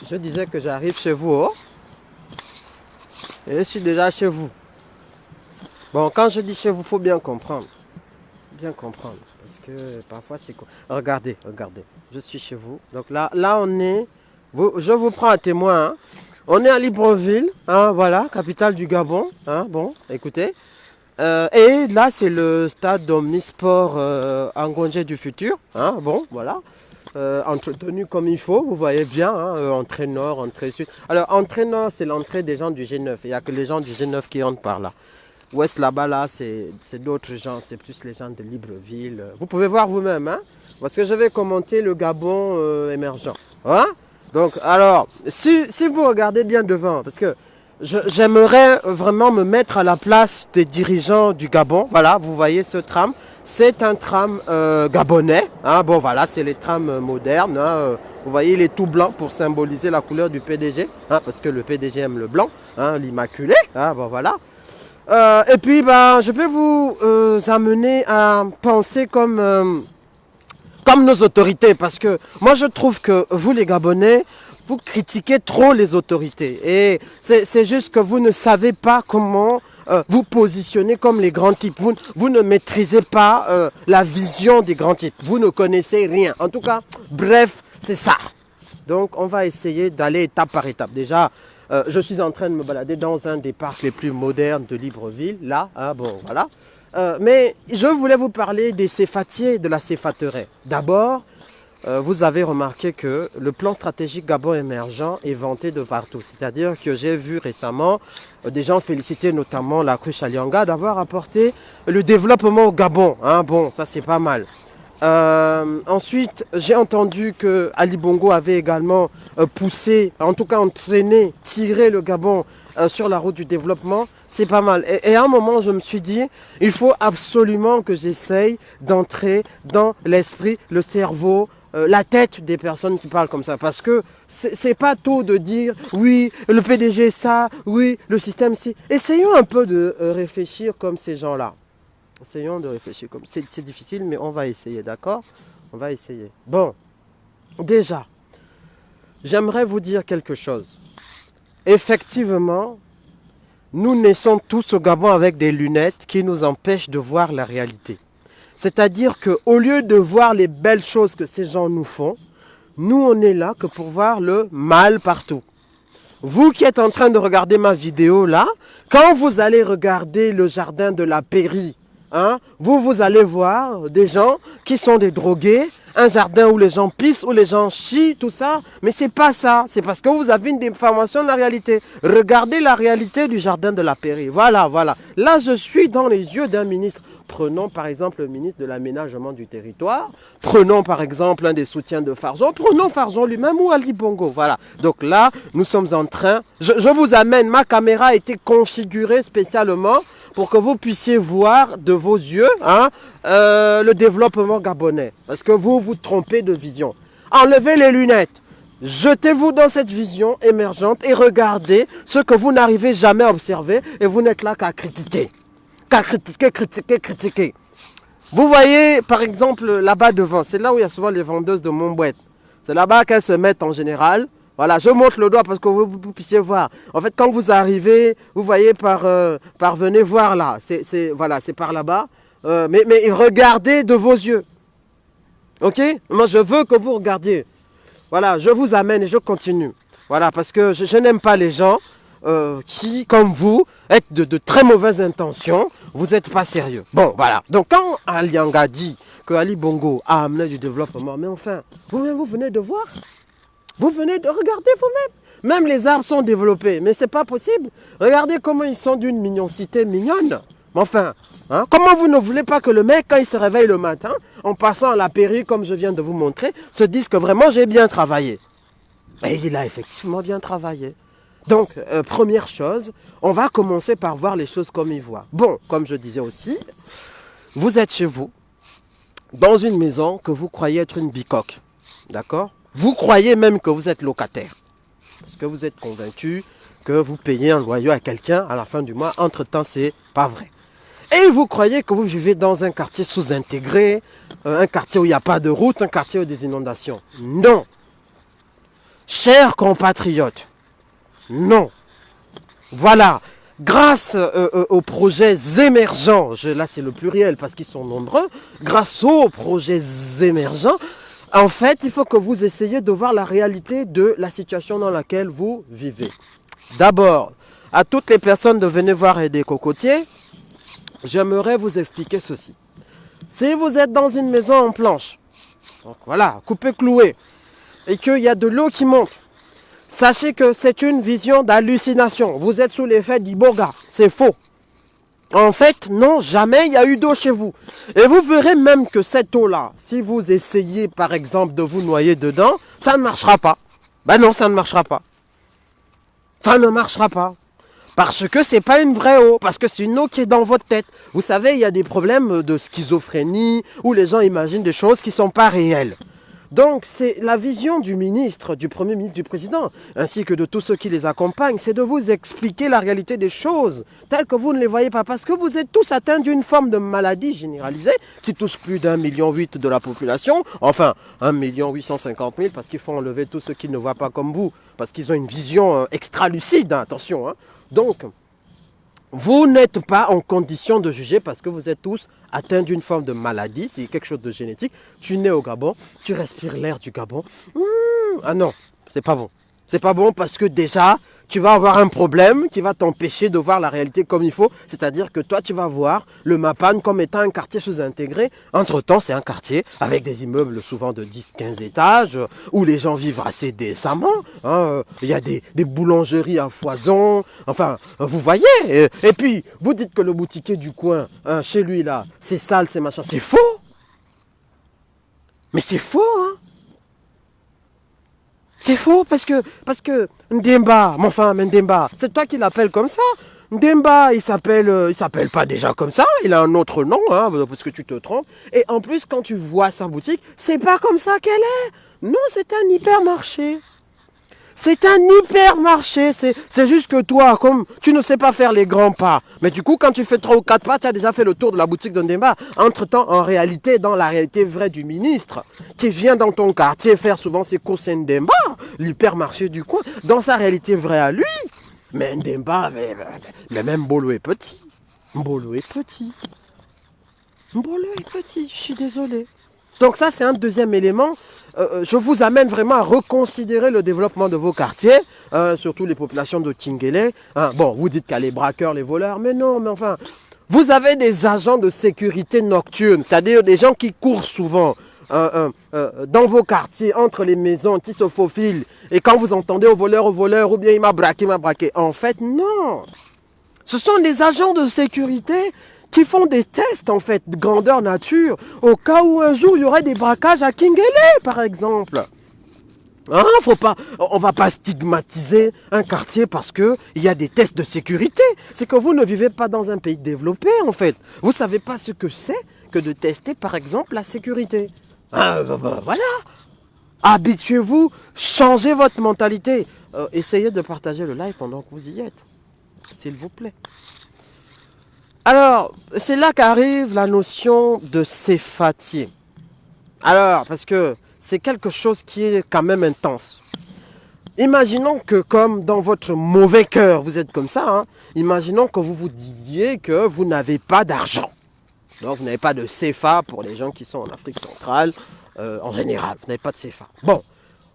Je disais que j'arrive chez vous, oh, et je suis déjà chez vous. Bon, quand je dis chez vous, il faut bien comprendre. Bien comprendre. Parce que parfois, c'est quoi? Regardez, regardez. Je suis chez vous. Donc là on est. Je vous prends à témoin. Hein. On est à Libreville, hein, voilà, capitale du Gabon. Hein, bon, écoutez. Et là, c'est le stade omnisport Angondje du futur. Hein, bon, voilà. Entretenu comme il faut, vous voyez bien, hein, entrée nord, entrée sud. Alors, entrée nord, c'est l'entrée des gens du G9. Il n'y a que les gens du G9 qui entrent par là. Ouest, là-bas, là, c'est d'autres gens, c'est plus les gens de Libreville. Vous pouvez voir vous-même, hein, parce que je vais commenter le Gabon émergent. Hein? Donc, alors, si vous regardez bien devant, parce que j'aimerais vraiment me mettre à la place des dirigeants du Gabon. Voilà, vous voyez ce tram. C'est un tram gabonais. Hein, bon, voilà, c'est les trams modernes. Hein, vous voyez, il est tout blanc pour symboliser la couleur du PDG. Hein, parce que le PDG aime le blanc, hein, l'immaculé. Hein, bon, voilà. Et puis, ben, je vais vous amener à penser comme nos autorités. Parce que moi, je trouve que vous, les Gabonais, vous critiquez trop les autorités. Et c'est juste que vous ne savez pas comment vous positionner comme les grands types. Vous ne maîtrisez pas la vision des grands types. Vous ne connaissez rien. En tout cas, bref, c'est ça. Donc, on va essayer d'aller étape par étape. Déjà, je suis en train de me balader dans un des parcs les plus modernes de Libreville. Là, hein, bon, voilà. Mais je voulais vous parler des céfatiers, de la céfateraie. D'abord, vous avez remarqué que le plan stratégique Gabon émergent est vanté de partout. C'est-à-dire que j'ai vu récemment des gens féliciter notamment la cruche Alianga d'avoir apporté le développement au Gabon. Hein, bon, ça c'est pas mal. Ensuite, j'ai entendu que Ali Bongo avait également poussé, en tout cas entraîné, tiré le Gabon sur la route du développement. C'est pas mal. Et à un moment, je me suis dit, il faut absolument que j'essaye d'entrer dans l'esprit, le cerveau, la tête des personnes qui parlent comme ça. Parce que c'est pas tôt de dire, oui, le PDG ça, oui, le système si. Essayons un peu de réfléchir comme ces gens-là. Essayons de réfléchir comme c'est difficile, mais on va essayer, d'accord? On va essayer. Bon, déjà, j'aimerais vous dire quelque chose. Effectivement, nous naissons tous au Gabon avec des lunettes qui nous empêchent de voir la réalité. C'est-à-dire qu'au lieu de voir les belles choses que ces gens nous font, nous on est là que pour voir le mal partout. Vous qui êtes en train de regarder ma vidéo là, quand vous allez regarder le jardin de la Pairie, hein, vous allez voir des gens qui sont des drogués, un jardin où les gens pissent, où les gens chient, tout ça. Mais c'est pas ça. C'est parce que vous avez une déformation de la réalité. Regardez la réalité du jardin de la Pairie. Voilà, voilà. Là, je suis dans les yeux d'un ministre. Prenons par exemple le ministre de l'aménagement du territoire. Prenons par exemple un des soutiens de Farzon. Prenons Farzon lui-même ou Ali Bongo. Voilà. Donc là, nous sommes en train... Je vous amène. Ma caméra a été configurée spécialement pour que vous puissiez voir de vos yeux hein, le développement gabonais. Parce que vous vous trompez de vision. Enlevez les lunettes. Jetez-vous dans cette vision émergente et regardez ce que vous n'arrivez jamais à observer et vous n'êtes là qu'à critiquer. Qu'à critiquer, critiquer, critiquer. Vous voyez, par exemple, là-bas devant, c'est là où il y a souvent les vendeuses de Montbouette. C'est là-bas qu'elles se mettent en général. Voilà, je montre le doigt parce que vous puissiez voir. En fait, quand vous arrivez, vous voyez venez voir là. Voilà, c'est par là-bas. Mais regardez de vos yeux. Ok? Moi, je veux que vous regardiez. Voilà, je vous amène et je continue. Voilà, parce que je n'aime pas les gens qui, comme vous, êtes de très mauvaises intentions. Vous n'êtes pas sérieux. Bon, voilà. Donc, quand Alianga dit que Ali Bongo a amené du développement, mais enfin, vous-même, vous venez de voir. Vous venez de regarder vous-même. Même les arbres sont développés, mais c'est pas possible. Regardez comment ils sont d'une mignoncité mignonne. Mais enfin, hein, comment vous ne voulez pas que le mec, quand il se réveille le matin, en passant à la pairie, comme je viens de vous montrer, se dise que vraiment j'ai bien travaillé. Et il a effectivement bien travaillé. Donc, première chose, on va commencer par voir les choses comme il voit. Bon, comme je disais aussi, vous êtes chez vous, dans une maison que vous croyez être une bicoque. D'accord? Vous croyez même que vous êtes locataire. Parce que vous êtes convaincu que vous payez un loyer à quelqu'un à la fin du mois. Entre-temps, c'est pas vrai. Et vous croyez que vous vivez dans un quartier sous-intégré, un quartier où il n'y a pas de route, un quartier où il y a des inondations. Non. chers compatriotes, non. Voilà, grâce aux projets émergents, là c'est le pluriel parce qu'ils sont nombreux, grâce aux projets émergents, en fait, il faut que vous essayiez de voir la réalité de la situation dans laquelle vous vivez. D'abord, à toutes les personnes de venir voir des cocotiers, j'aimerais vous expliquer ceci. Si vous êtes dans une maison en planche, donc voilà, coupé-cloué, et qu'il y a de l'eau qui monte, sachez que c'est une vision d'hallucination. Vous êtes sous l'effet d'Iboga, c'est faux. En fait, non, jamais il y a eu d'eau chez vous. Et vous verrez même que cette eau-là, si vous essayez par exemple de vous noyer dedans, ça ne marchera pas. Ben non, ça ne marchera pas. Ça ne marchera pas. Parce que c'est pas une vraie eau, parce que c'est une eau qui est dans votre tête. Vous savez, il y a des problèmes de schizophrénie, où les gens imaginent des choses qui ne sont pas réelles. Donc, c'est la vision du ministre, du Premier ministre, du Président, ainsi que de tous ceux qui les accompagnent, c'est de vous expliquer la réalité des choses, telles que vous ne les voyez pas, parce que vous êtes tous atteints d'une forme de maladie généralisée, qui touche plus d'1,8 million de la population, enfin, 1,850 000, parce qu'il faut enlever tous ceux qui ne voient pas comme vous, parce qu'ils ont une vision extra-lucide, hein, attention. Hein. Donc, vous n'êtes pas en condition de juger parce que vous êtes tous atteints d'une forme de maladie, c'est quelque chose de génétique. Tu nais au Gabon, tu respires l'air du Gabon. Ah non, c'est pas bon. C'est pas bon parce que déjà, tu vas avoir un problème qui va t'empêcher de voir la réalité comme il faut. C'est-à-dire que toi, tu vas voir le Mapane comme étant un quartier sous-intégré. Entre-temps, c'est un quartier avec des immeubles souvent de 10-15 étages où les gens vivent assez décemment. Hein. Il y a des boulangeries à foison. Enfin, vous voyez. Et puis, vous dites que le boutiquier du coin, hein, chez lui, là, c'est sale, c'est machin. C'est faux. Mais c'est faux, hein. C'est faux parce que Ndemba, mon femme Ndemba, c'est toi qui l'appelles comme ça. Ndemba, il s'appelle pas déjà comme ça, il a un autre nom, hein, parce que tu te trompes. Et en plus, quand tu vois sa boutique, c'est pas comme ça qu'elle est. Non, c'est un hypermarché. C'est un hypermarché, c'est juste que toi, comme tu ne sais pas faire les grands pas, mais du coup, quand tu fais 3 ou 4 pas, tu as déjà fait le tour de la boutique de Ndemba. Entre-temps, en réalité, dans la réalité vraie du ministre, qui vient dans ton quartier faire souvent ses courses Ndemba, l'hypermarché du coin, dans sa réalité vraie à lui, mais Ndemba, mais même Mbolo est petit. Mbolo est petit. Mbolo est petit, je suis désolé. Donc ça, c'est un deuxième élément. Je vous amène vraiment à reconsidérer le développement de vos quartiers, surtout les populations de Tingélé. Bon, vous dites qu'il y a les braqueurs, les voleurs, mais non, mais enfin, vous avez des agents de sécurité nocturne, c'est-à-dire des gens qui courent souvent dans vos quartiers, entre les maisons, qui se faufilent. Et quand vous entendez au voleur, ou bien il m'a braqué. En fait, non. Ce sont des agents de sécurité qui font des tests, en fait, de grandeur nature, au cas où un jour il y aurait des braquages à Kingélé, par exemple. Hein, on ne va pas stigmatiser un quartier parce qu'il y a des tests de sécurité. C'est que vous ne vivez pas dans un pays développé, en fait. Vous ne savez pas ce que c'est que de tester, par exemple, la sécurité. Voilà. Habituez-vous, changez votre mentalité. Essayez de partager le live pendant que vous y êtes, s'il vous plaît. Alors, c'est là qu'arrive la notion de céphatier. Alors, parce que c'est quelque chose qui est quand même intense. Imaginons que comme dans votre mauvais cœur, vous êtes comme ça, hein, imaginons que vous vous disiez que vous n'avez pas d'argent. Donc, vous n'avez pas de CFA pour les gens qui sont en Afrique centrale, en général, vous n'avez pas de CFA. Bon,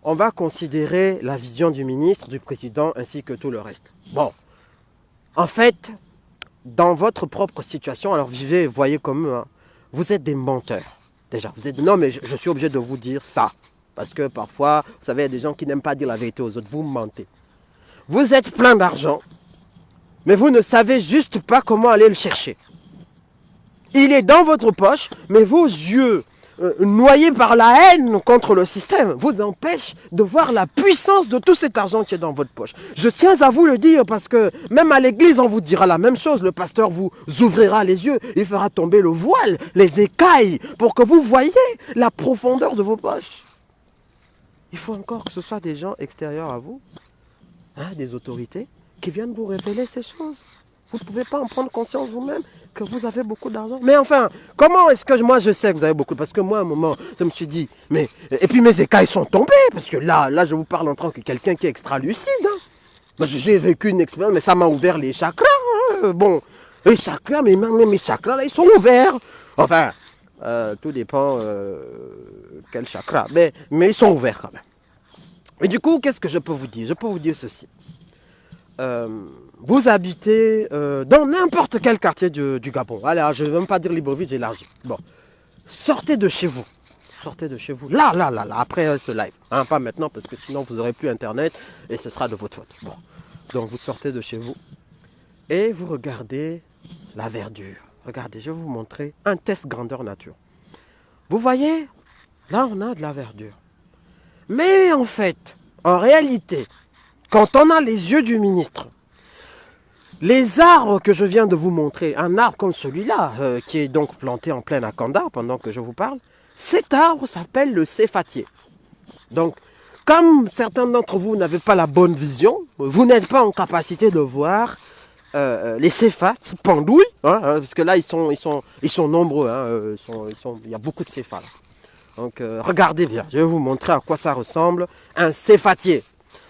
on va considérer la vision du ministre, du président, ainsi que tout le reste. Bon, en fait, dans votre propre situation, alors vivez, voyez comme eux, hein, vous êtes des menteurs. Déjà, vous êtes... Non, mais je suis obligé de vous dire ça. Parce que parfois, vous savez, il y a des gens qui n'aiment pas dire la vérité aux autres. Vous mentez. Vous êtes plein d'argent, mais vous ne savez juste pas comment aller le chercher. Il est dans votre poche, mais vos yeux, noyés par la haine contre le système, vous empêchent de voir la puissance de tout cet argent qui est dans votre poche. Je tiens à vous le dire parce que même à l'église, on vous dira la même chose. Le pasteur vous ouvrira les yeux, il fera tomber le voile, les écailles, pour que vous voyiez la profondeur de vos poches. Il faut encore que ce soit des gens extérieurs à vous, hein, des autorités, qui viennent vous révéler ces choses. Vous ne pouvez pas en prendre conscience vous-même que vous avez beaucoup d'argent. Mais enfin, comment est-ce que moi je sais que vous avez beaucoup? Parce que moi, à un moment, je me suis dit, mais... Et puis mes écailles sont tombées, parce que là, je vous parle en tant que quelqu'un qui est extra lucide. Hein. Moi, j'ai vécu une expérience, mais ça m'a ouvert les chakras. Hein. Bon, les chakras, mais même mes chakras, là, ils sont ouverts. Enfin, tout dépend quel chakra. Mais ils sont ouverts quand même. Et du coup, qu'est-ce que je peux vous dire? Je peux vous dire ceci. Vous habitez dans n'importe quel quartier du Gabon. Allez, je ne vais même pas dire Libreville, j'élargis. Bon, sortez de chez vous. Sortez de chez vous. Là, après ce live. Hein, pas maintenant, parce que sinon vous n'aurez plus Internet et ce sera de votre faute. Bon, donc vous sortez de chez vous et vous regardez la verdure. Regardez, je vais vous montrer un test grandeur nature. Vous voyez, là, on a de la verdure. Mais en fait, en réalité, quand on a les yeux du ministre, les arbres que je viens de vous montrer, un arbre comme celui-là, qui est donc planté en plein Akanda pendant que je vous parle, cet arbre s'appelle le céfatier. Donc, comme certains d'entre vous n'avez pas la bonne vision, vous n'êtes pas en capacité de voir les céphas qui pendouillent, hein, parce que là, ils sont nombreux, hein, il y a beaucoup de céphas là. Donc, regardez bien, je vais vous montrer à quoi ça ressemble, un céfatier.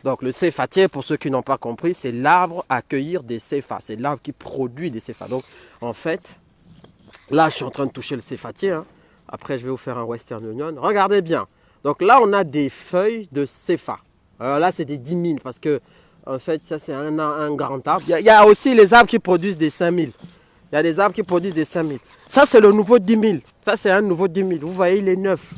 Donc le céfatier, pour ceux qui n'ont pas compris, c'est l'arbre à cueillir des céphas. C'est l'arbre qui produit des céphas. Donc en fait, là je suis en train de toucher le céfatier. Hein. Après je vais vous faire un Western Union. Regardez bien. Donc là on a des feuilles de céphas. Là c'est des 10 000 parce que en fait ça c'est un grand arbre. Il y a aussi les arbres qui produisent des 5 000. Il y a des arbres qui produisent des 5 000. Ça c'est le nouveau 10 000. Ça c'est un nouveau 10 000. Vous voyez il est neuf.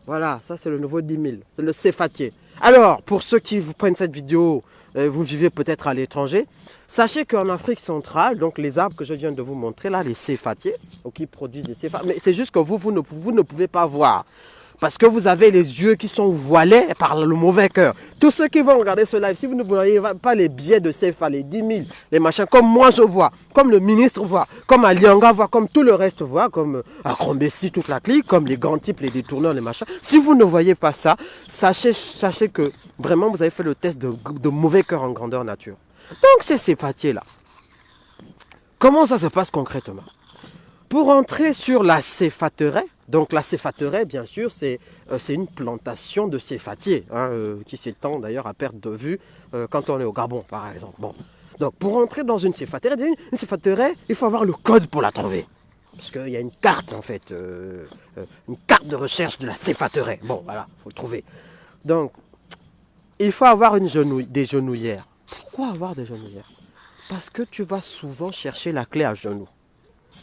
Voilà, ça c'est le nouveau 10 000. C'est le céfatier. Alors, pour ceux qui vous prennent cette vidéo, vous vivez peut-être à l'étranger, sachez qu'en Afrique centrale, donc les arbres que je viens de vous montrer, là, les céfatiers, qui produisent des céphas, mais c'est juste que vous ne pouvez pas voir. Parce que vous avez les yeux qui sont voilés par le mauvais cœur. Tous ceux qui vont regarder ce live, si vous ne voyez pas les billets de CFA, les 10 000, les machins, comme moi je vois, comme le ministre voit, comme Alianga voit, comme tout le reste voit, comme Akrambessi, toute la clique, comme les grands types, les détourneurs, les machins. Si vous ne voyez pas ça, sachez que vraiment vous avez fait le test de mauvais cœur en grandeur nature. Donc ces céfatiers-là, comment ça se passe concrètement? Pour entrer sur la céfateraie, donc la céfateraie, bien sûr, c'est une plantation de céfatiers, hein, qui s'étend d'ailleurs à perte de vue quand on est au Gabon, par exemple. Bon. Donc pour entrer dans une céfateraie, il faut avoir le code pour la trouver. Parce qu'il y a une carte, en fait, une carte de recherche de la céfateraie. Bon, voilà, il faut le trouver. Donc, il faut avoir des genouillères. Pourquoi avoir des genouillères? Parce que tu vas souvent chercher la clé à genoux.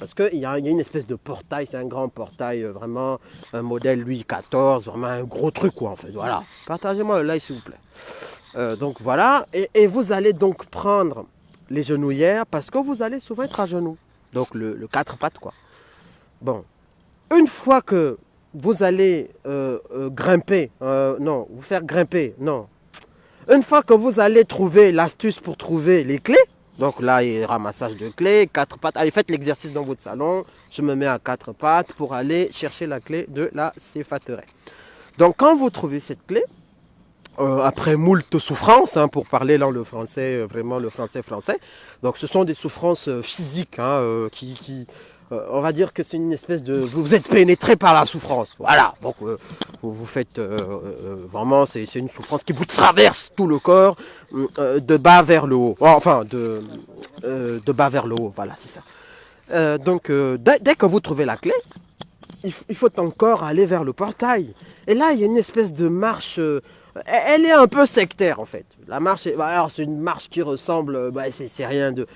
Parce qu'il y a une espèce de portail, c'est un grand portail, vraiment un modèle Louis XIV, vraiment un gros truc quoi en fait. Voilà, partagez-moi le live s'il vous plaît. Donc voilà, et vous allez donc prendre les genouillères parce que vous allez souvent être à genoux. Donc le quatre pattes quoi. Bon, une fois que vous allez grimper, non, vous faire grimper, non. Une fois que vous allez trouver l'astuce pour trouver les clés, donc là, il y a ramassage de clés, 4 pattes. Allez, faites l'exercice dans votre salon. Je me mets à 4 pattes pour aller chercher la clé de la céfateraie. Donc, quand vous trouvez cette clé, après moult souffrances, hein, pour parler là le français, vraiment le français, donc ce sont des souffrances physiques hein, on va dire que c'est une espèce de... Vous êtes pénétré par la souffrance. Voilà. Donc, vous faites... vraiment, c'est une souffrance qui vous traverse tout le corps, de bas vers le haut. Enfin, de bas vers le haut. Voilà, c'est ça. Donc, dès que vous trouvez la clé, il faut encore aller vers le portail. Et là, il y a une espèce de marche... elle est un peu sectaire, en fait. La marche, alors, c'est une marche qui ressemble... c'est rien de...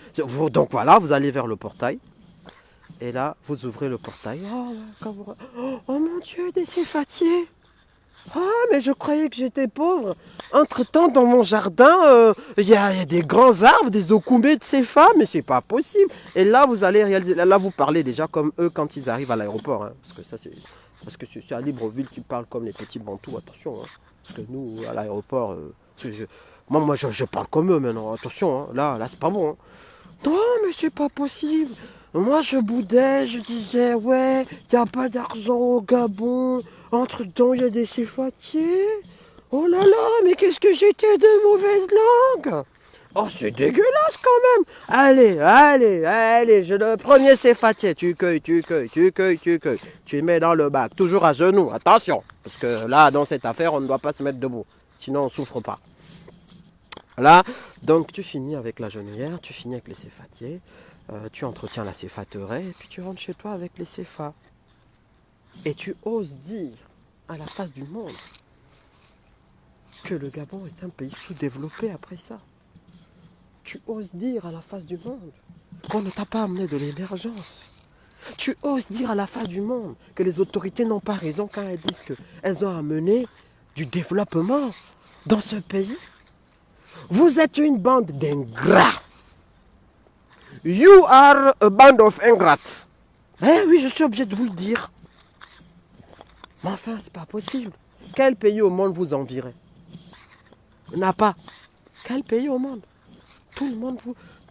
Donc, voilà, vous allez vers le portail. Et là, vous ouvrez le portail. Oh mon Dieu, des céfatiers. Ah, mais je croyais que j'étais pauvre. Entre-temps, dans mon jardin, il y a des grands arbres, des okumbés de céphas, mais c'est pas possible. Et là, vous allez réaliser. Là, vous parlez déjà comme eux quand ils arrivent à l'aéroport. Hein, parce que c'est à Libreville, tu parles comme les petits bantous. Attention. Hein, parce que nous, à l'aéroport, moi, je parle comme eux maintenant. Attention. Hein, là, c'est pas bon. Hein. Non, mais c'est pas possible. Moi, je boudais, je disais, ouais, il n'y a pas d'argent au Gabon. Entre-temps, il y a des céfatiers. Oh là là, mais qu'est-ce que j'étais de mauvaise langue. Oh, c'est dégueulasse quand même. Allez, allez, allez, le premier céfatier, tu cueilles, tu cueilles, tu cueilles, tu cueilles. Tu le mets dans le bac, toujours à genoux, attention. Parce que là, dans cette affaire, on ne doit pas se mettre debout. Sinon, on ne souffre pas. Là, donc tu finis avec la genouillère, tu finis avec les céfatiers, tu entretiens la céfateraie, et puis tu rentres chez toi avec les céfas. Et tu oses dire à la face du monde que le Gabon est un pays sous-développé après ça. Tu oses dire à la face du monde qu'on ne t'a pas amené de l'émergence. Tu oses dire à la face du monde que les autorités n'ont pas raison quand elles disent qu'elles ont amené du développement dans ce pays. Vous êtes une bande d'ingrats. You are a band of ingrats. Eh oui, je suis obligé de vous le dire. Mais enfin, c'est pas possible. Quel pays au monde vous envierait? N'a pas. Quel pays au monde? Tout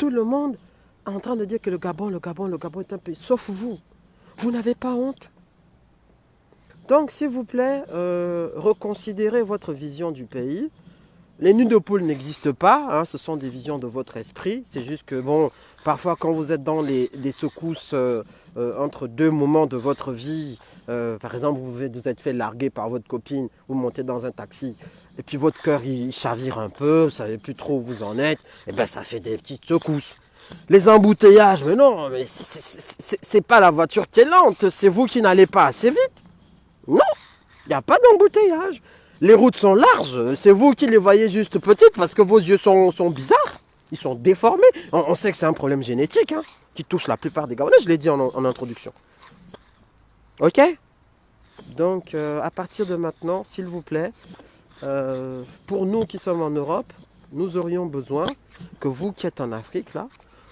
le monde est en train de dire que le Gabon est un pays. Sauf vous. Vous n'avez pas honte. Donc, s'il vous plaît, reconsidérez votre vision du pays. Les nids de poules n'existent pas, hein, ce sont des visions de votre esprit. C'est juste que, bon, parfois quand vous êtes dans les secousses entre deux moments de votre vie, par exemple, vous êtes fait larguer par votre copine, vous montez dans un taxi, et puis votre cœur il chavire un peu, vous ne savez plus trop où vous en êtes, et bien ça fait des petites secousses. Les embouteillages, mais non, mais c'est pas la voiture qui est lente, c'est vous qui n'allez pas assez vite. Non, il n'y a pas d'embouteillage. Les routes sont larges, c'est vous qui les voyez juste petites parce que vos yeux sont bizarres, ils sont déformés. On sait que c'est un problème génétique hein, qui touche la plupart des Gabonais, je l'ai dit en introduction. Ok? Donc à partir de maintenant, s'il vous plaît, pour nous qui sommes en Europe, nous aurions besoin que vous qui êtes en Afrique, là,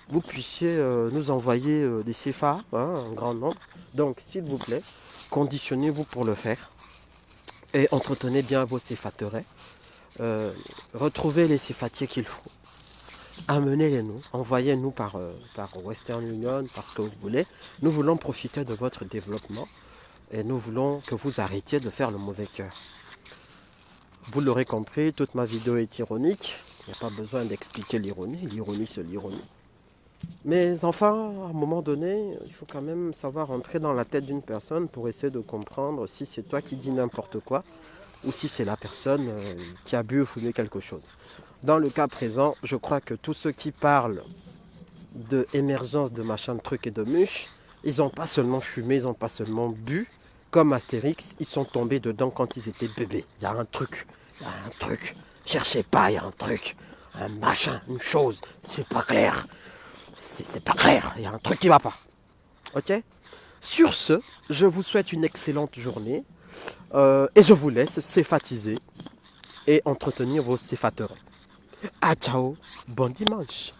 vous puissiez nous envoyer des CFA, hein, un grand nombre. Donc s'il vous plaît, conditionnez-vous pour le faire. Et entretenez bien vos céfateraies. Retrouvez les céfatiers qu'il faut. Amenez-les nous. Envoyez-nous par Western Union, par ce que vous voulez. Nous voulons profiter de votre développement. Et nous voulons que vous arrêtiez de faire le mauvais cœur. Vous l'aurez compris, toute ma vidéo est ironique. Il n'y a pas besoin d'expliquer l'ironie. L'ironie, c'est l'ironie. Mais enfin, à un moment donné, il faut quand même savoir entrer dans la tête d'une personne pour essayer de comprendre si c'est toi qui dis n'importe quoi ou si c'est la personne qui a bu ou fumé quelque chose. Dans le cas présent, je crois que tous ceux qui parlent de émergence de machin de trucs et de muches, ils n'ont pas seulement fumé, ils n'ont pas seulement bu. Comme Astérix, ils sont tombés dedans quand ils étaient bébés. Il y a un truc, Cherchez pas, il y a un truc, un machin, une chose, c'est pas clair. C'est pas clair, il y a un truc qui va pas. Ok? Sur ce, je vous souhaite une excellente journée et je vous laisse céfatiser et entretenir vos céfateraies. Ah ciao, bon dimanche.